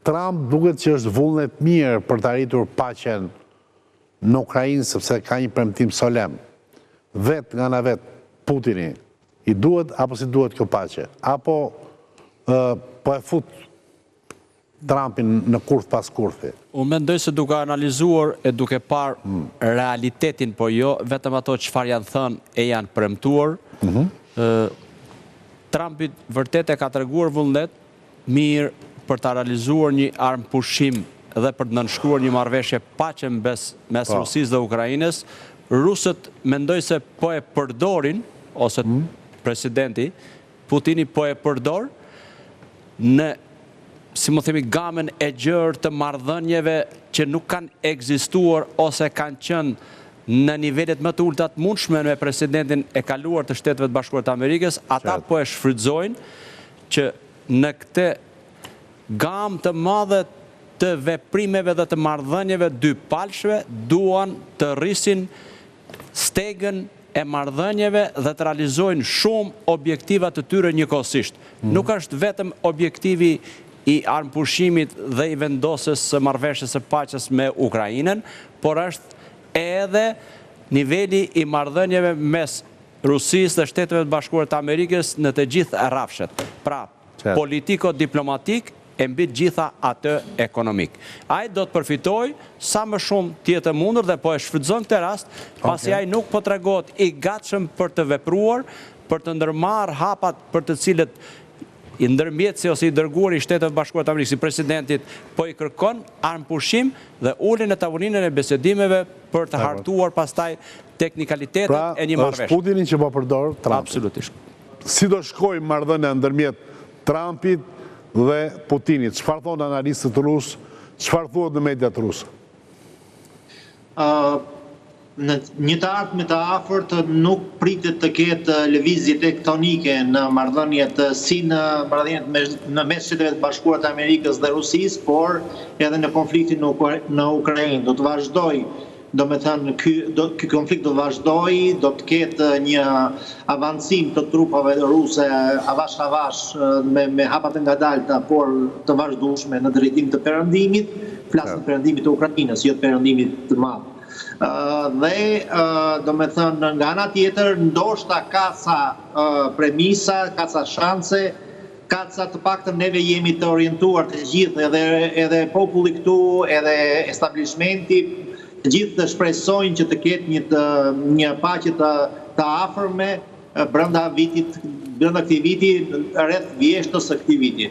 Trump duket që është vullnet mirë për të arritur paqen në Ukrainë, sepse ka një premtim solem. Vetë nga ana vetë Putini, i duhet apo si duhet kjo paqe? Apo po e fut Trumpin në kurth pas kurthi? Unë mendoj se duke analizuar e duke parë realitetin, po jo vetëm ato çfarë janë thënë e janë premtuar, Trumpi vërtet e ka treguar vullnet mirë për të realizuar një armë pushim dhe për të nënshkruar një marrëveshje paqe mes Rusisë dhe Ukrainës. Rusët mendoj se po e përdorin, ose presidenti Putini po e përdor në, si më themi, gamën e gjerë të marrëdhënieve që nuk kanë ekzistuar ose kanë qenë në nivelet më të ulta të mundshme me presidentin e kaluar të Shteteve të Bashkuara të Amerikës. Ata po e shfrytëzojnë që në këtë gamë të madhe të veprimeve dhe të marrëdhënieve dypalshme duan të rrisin stegën e marrëdhënieve dhe të realizojnë shumë objektivat të tyre njëkohësisht. Nuk është vetëm objektivi i armëpushimit dhe i vendosjes së marrëveshjes së paqes me Ukrainën, por është edhe niveli i marrëdhënieve mes Rusisë dhe Shteteve të Bashkuara të Amerikës në të gjithë rrafshet. Pra, politiko-diplomatik e mbi gjitha atë ekonomik. Ai do të përfitoj sa më shumë tjetë mundur dhe po e shfrytëzon këtë rast, pasi ai nuk po tregohet i gatshëm për të vepruar, për të ndërmarrë hapat për të cilët i ndërmjetësi ose i dërguar i Shteteve Bashkuara të Amerikës, i presidentit, po i kërkon armëpushim dhe ulin në tavolinën e bisedimeve për të hartuar pastaj teknikalitetet e një marrëveshje. Pra, është Putini që po përdor Trumpi. Absolutisht. Si do shkojë marrëdhënia ndërmjet Trumpit dhe Putinit? Çfarë thonë analistët rusë? Çfarë thuhet në mediat ruse? Në një të ardhme të afërt nuk pritet të ketë lëvizje tektonike në marrëdhëniet si në marrëdhëniet në mes Shteteve të Bashkuara të Amerikës dhe Rusisë, por edhe në konfliktin në Ukrainë. Do të vazhdojë, do me thënë, ky konflikt do të vazhdojë, do të ketë një avancim të trupave ruse avash me hapat e ngadalta, por të vazhdueshme në drejtim të perëndimit, flas në perëndimit të Ukrainës, jo të perëndimit të madh. Dhe do me thënë, nga ana tjetër, ndoshta ka sa premisa, ka sa shanse, ka sa të paktën neve jemi të orientuar të gjithë, edhe populli këtu, edhe establishmenti, të gjithë të shpresojnë që të ketë një paqe të afërme brenda këtij viti, rreth vjeshtës së këtij viti.